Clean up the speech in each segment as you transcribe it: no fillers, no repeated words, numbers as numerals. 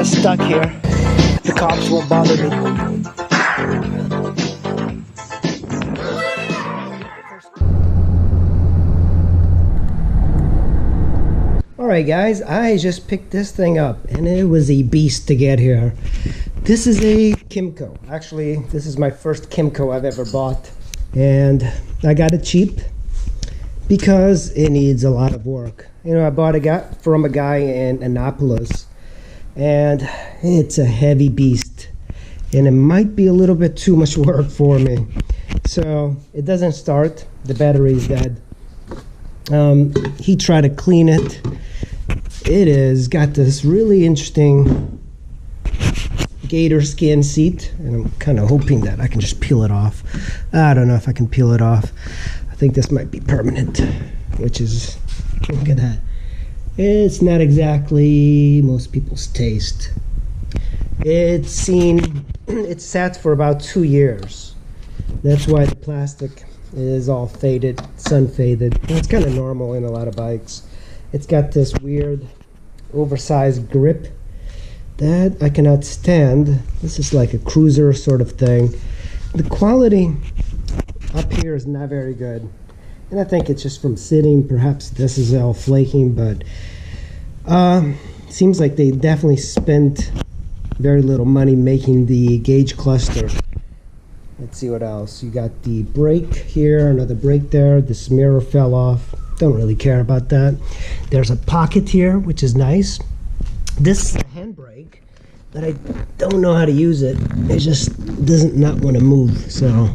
not stuck here. The cops won't bother me. Alright guys, I just picked this thing up and it was a beast to get here. This is a Kymco. Actually, this is my first Kymco I've ever bought. And I got it cheap because it needs a lot of work. You know, I bought it from a guy in Annapolis, and it's a heavy beast. And it might be a little bit too much work for me. So it doesn't start. The battery is dead. He tried to clean it. It is got this really interesting gator skin seat, and I'm kind of hoping that I can just peel it off. I don't know if I can peel it off. I think this might be permanent, which is, look at that. It's not exactly most people's taste. It's sat for about 2 years. That's why the plastic is all faded, sun faded. It's kind of normal in a lot of bikes. It's got this weird oversized grip that I cannot stand. This is like a cruiser sort of thing. The quality up here is not very good, and I think it's just from sitting. Perhaps this is all flaking, but seems like they definitely spent very little money making the gauge cluster. Let's see what else. You got the brake here, another brake there. This mirror fell off. Don't really care about that. There's a pocket here, which is nice. This is a handbrake, but I don't know how to use it. It just doesn't not want to move. So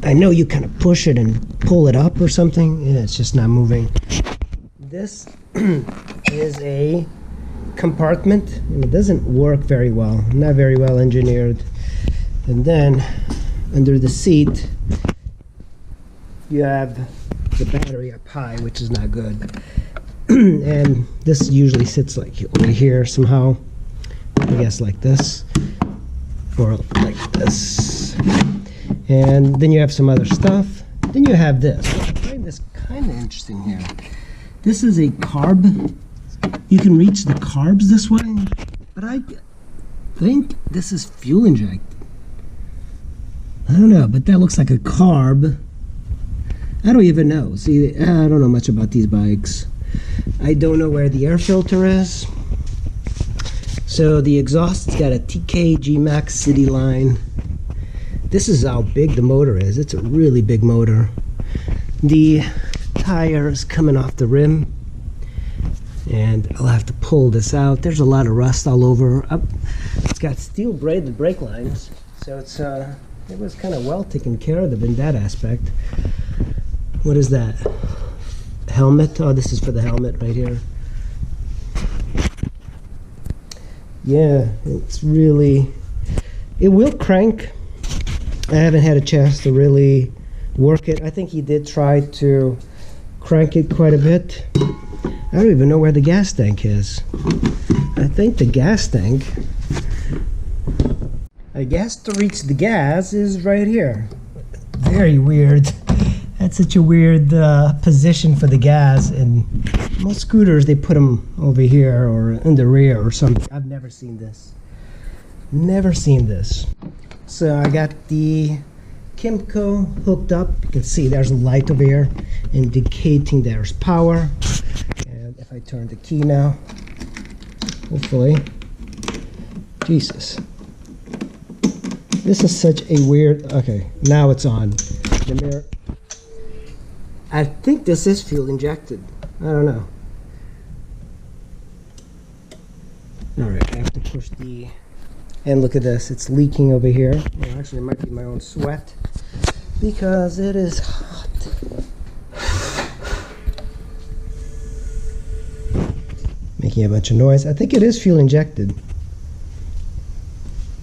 I know you kind of push it and pull it up or something. Yeah, it's just not moving. This is a compartment, and it doesn't work very well. Not very well engineered. And then under the seat, you have the battery up high, which is not good. And this usually sits like over here somehow. I guess like this, or like this. And then you have some other stuff. Then you have this. I find this kind of interesting here. This is a carb. You can reach the carbs this way, but I think this is fuel injected. I don't know, but that looks like a carb. I don't even know. See, I don't know much about these bikes. I don't know where the air filter is. So the exhaust's got a TKG Max City line. This is how big the motor is. It's a really big motor. The tire is coming off the rim, and I'll have to pull this out. There's a lot of rust all over. It's got steel braided brake lines, so it was kind of well taken care of in that aspect. What is that? Helmet? Oh, this is for the helmet right here. Yeah, it's really, it will crank. I haven't had a chance to really work it. I think he did try to crank it quite a bit. I don't even know where the gas tank is. I think the gas tank, I guess to reach the gas is right here. Very weird. That's such a weird position for the gas, and most scooters, they put them over here or in the rear or something. I've never seen this. Never seen this. So I got the Kymco hooked up. You can see there's a light over here indicating there's power. And if I turn the key now, hopefully, Jesus. This is such a weird, okay, now it's on. The mirror. I think this is fuel injected. I don't know. Alright, I have to push the, and look at this, it's leaking over here. Well, actually it might be my own sweat because it is hot. Making a bunch of noise. I think it is fuel injected.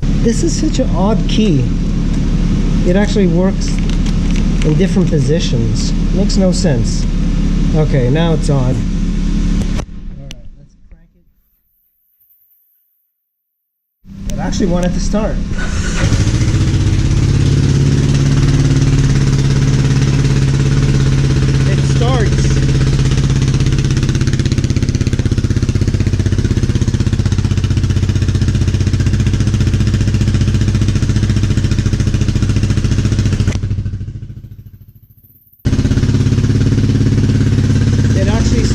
This is such an odd key. It actually works in different positions. Makes no sense. Okay, now it's on. Alright, let's crank it. It actually wanted to start. It starts.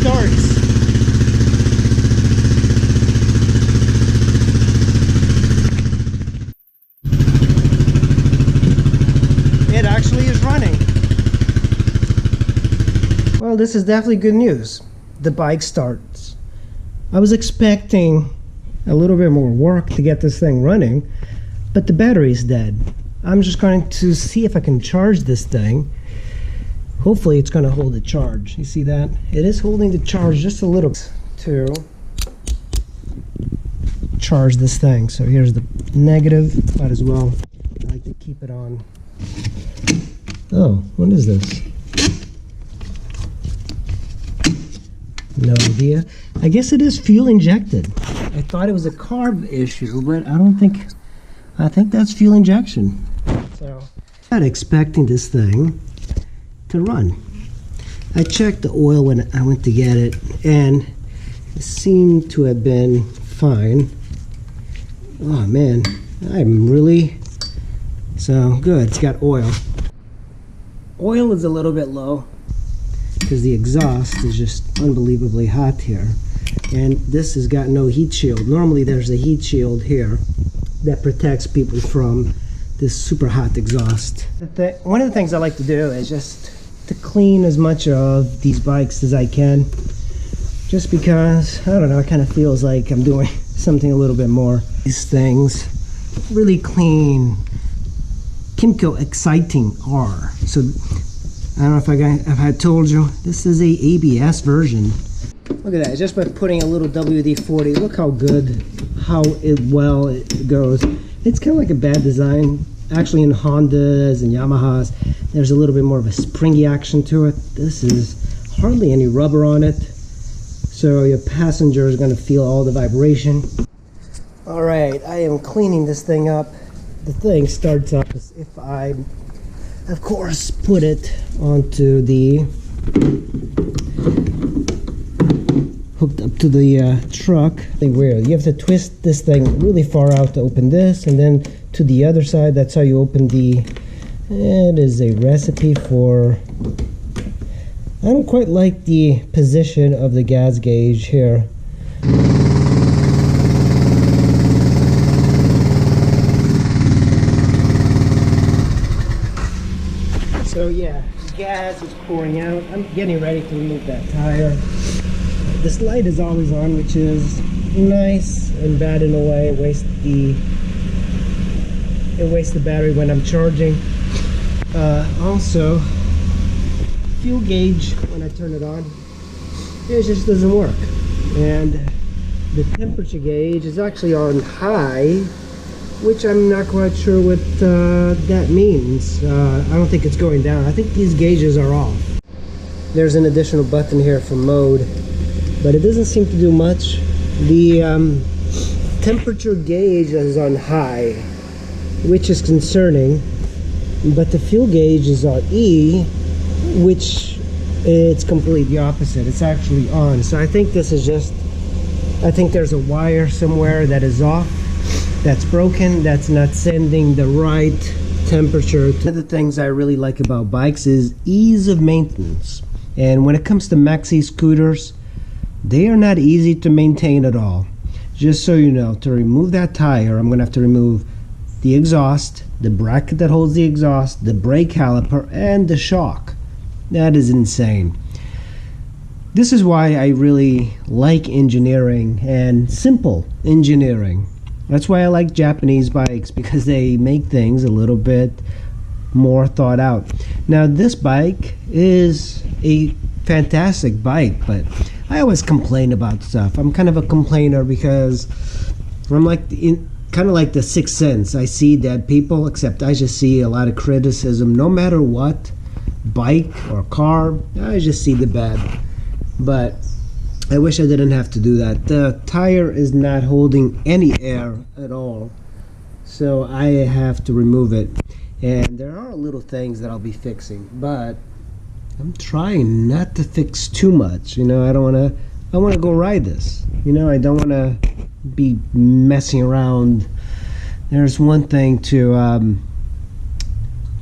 starts. It actually is running. Well, this is definitely good news. The bike starts. I was expecting a little bit more work to get this thing running, but the battery is dead. I'm just going to see if I can charge this thing. Hopefully it's going to hold the charge. You see that? It is holding the charge just a little to charge this thing. So here's the negative. Might as well. I like to keep it on. Oh, what is this? No idea. I guess it is fuel injected. I thought it was a carb issue, but I think that's fuel injection. So I'm not expecting this thing to run. I checked the oil when I went to get it, and it seemed to have been fine. Oh man, I'm really so good. It's got oil. Oil is a little bit low because the exhaust is just unbelievably hot here, and this has got no heat shield. Normally there's a heat shield here that protects people from this super hot exhaust. One of the things I like to do is just to clean as much of these bikes as I can, just because, I don't know, it kind of feels like I'm doing something a little bit more. These things really clean. Kymco xciting R. So I don't know if I told you, this is a ABS version. Look at that, just by putting a little WD-40, look how good, how well it goes. It's kind of like a bad design. Actually in Hondas and Yamahas, there's a little bit more of a springy action to it. This is hardly any rubber on it, so your passenger is going to feel all the vibration. Alright, I am cleaning this thing up. The thing starts up if I, of course, put it onto the, hooked up to the truck. Weird. You have to twist this thing really far out to open this, and then to the other side. That's how you open the, it is a recipe for, I don't quite like the position of the gas gauge here. So yeah, gas is pouring out. I'm getting ready to remove that tire. This light is always on, which is nice and bad in a way. It wastes the battery when I'm charging. Also, fuel gauge, when I turn it on, it just doesn't work. And the temperature gauge is actually on high, which I'm not quite sure what that means. I don't think it's going down. I think these gauges are off. There's an additional button here for mode, but it doesn't seem to do much. The temperature gauge is on high, which is concerning, but the fuel gauge is on E, which it's completely the opposite. It's actually on. So I think this is just, I think there's a wire somewhere that is off, that's broken, that's not sending the right temperature. One of the things I really like about bikes is ease of maintenance. And when it comes to maxi scooters, they are not easy to maintain at all. Just so you know, to remove that tire, I'm going to have to remove the exhaust, the bracket that holds the exhaust, the brake caliper, and the shock. That is insane. This is why I really like engineering and simple engineering. That's why I like Japanese bikes, because they make things a little bit more thought out. Now this bike is a fantastic bike, but I always complain about stuff. I'm kind of a complainer because I'm like kind of like the sixth sense. I see dead people, except I just see a lot of criticism. No matter what, bike or car, I just see the bad. But I wish I didn't have to do that. The tire is not holding any air at all, so I have to remove it. And there are little things that I'll be fixing, but I'm trying not to fix too much. You know, I want to go ride this. You know, I don't want to be messing around. There's one thing to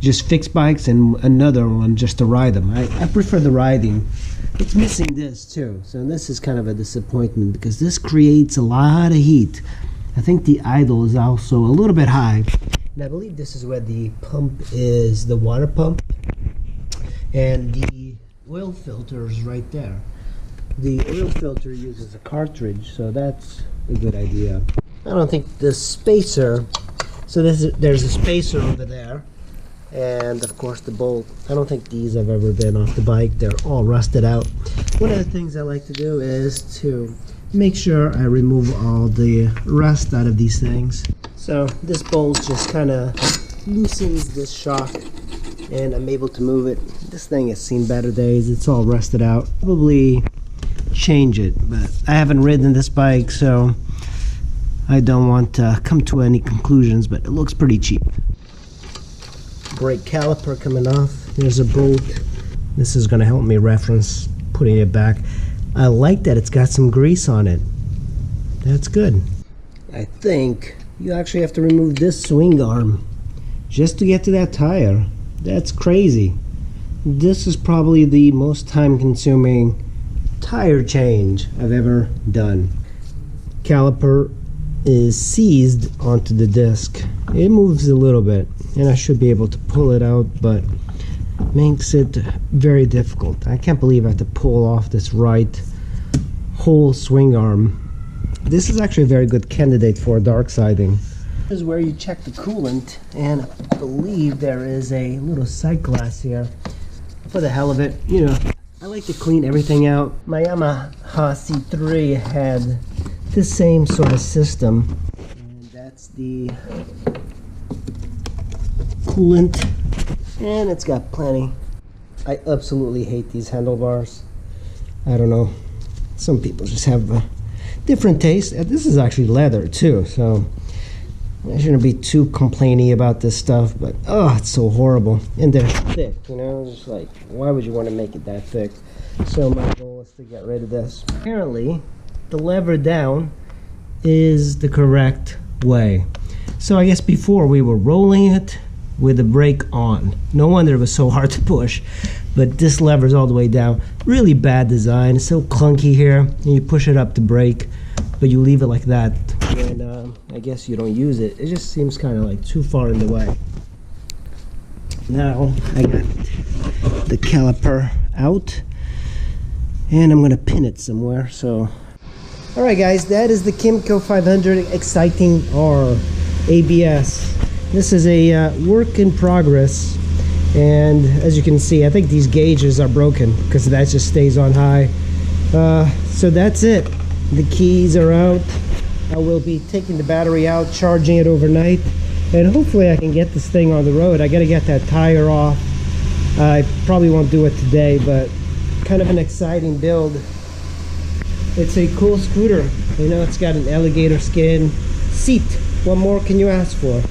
just fix bikes, and another one just to ride them. I prefer the riding. It's missing this too, so this is kind of a disappointment because this creates a lot of heat. I think the idle is also a little bit high, and I believe this is where the pump is, the water pump, and the oil filter is right there. The oil filter uses a cartridge, so that's a good idea. I don't think the spacer, so there's a spacer over there, and of course the bolt. I don't think these have ever been off the bike. They're all rusted out. One of the things I like to do is to make sure I remove all the rust out of these things. So this bolt just kind of loosens this shock and I'm able to move it. This thing has seen better days. It's all rusted out. Probably change it, but I haven't ridden this bike, so I don't want to come to any conclusions, but it looks pretty cheap. Brake caliper coming off. There's a bolt. This is going to help me reference putting it back. I like that it's got some grease on it. That's good. I think you actually have to remove this swing arm just to get to that tire. That's crazy. This is probably the most time-consuming tire change I've ever done. Caliper is seized onto the disc. It moves a little bit and I should be able to pull it out, but makes it very difficult. I can't believe I have to pull off this right whole swing arm. This is actually a very good candidate for dark siding. This is where you check the coolant, and I believe there is a little sight glass here. For the hell of it, you know, I like to clean everything out. My Yamaha C3 had the same sort of system, and that's the coolant, and it's got plenty. I absolutely hate these handlebars. I don't know, some people just have a different taste. This is actually leather too, so I shouldn't be too complaining about this stuff, but oh, it's so horrible. And they're thick, you know, just like, why would you want to make it that thick? So my goal is to get rid of this. Apparently, the lever down is the correct way. So I guess before we were rolling it with the brake on. No wonder it was so hard to push. But this lever's all the way down. Really bad design. It's so clunky here. And you push it up to brake, but you leave it like that. And I guess you don't use it. It just seems kind of like too far in the way. Now I got the caliper out, and I'm gonna pin it somewhere. So, all right, guys, that is the Kymco 500 xciting R ABS. This is a work in progress, and as you can see, I think these gauges are broken because that just stays on high. So that's it. The keys are out. I will be taking the battery out, charging it overnight, and hopefully I can get this thing on the road. I gotta get that tire off. I probably won't do it today, but kind of an exciting build. It's a cool scooter. You know, it's got an alligator skin seat. What more can you ask for?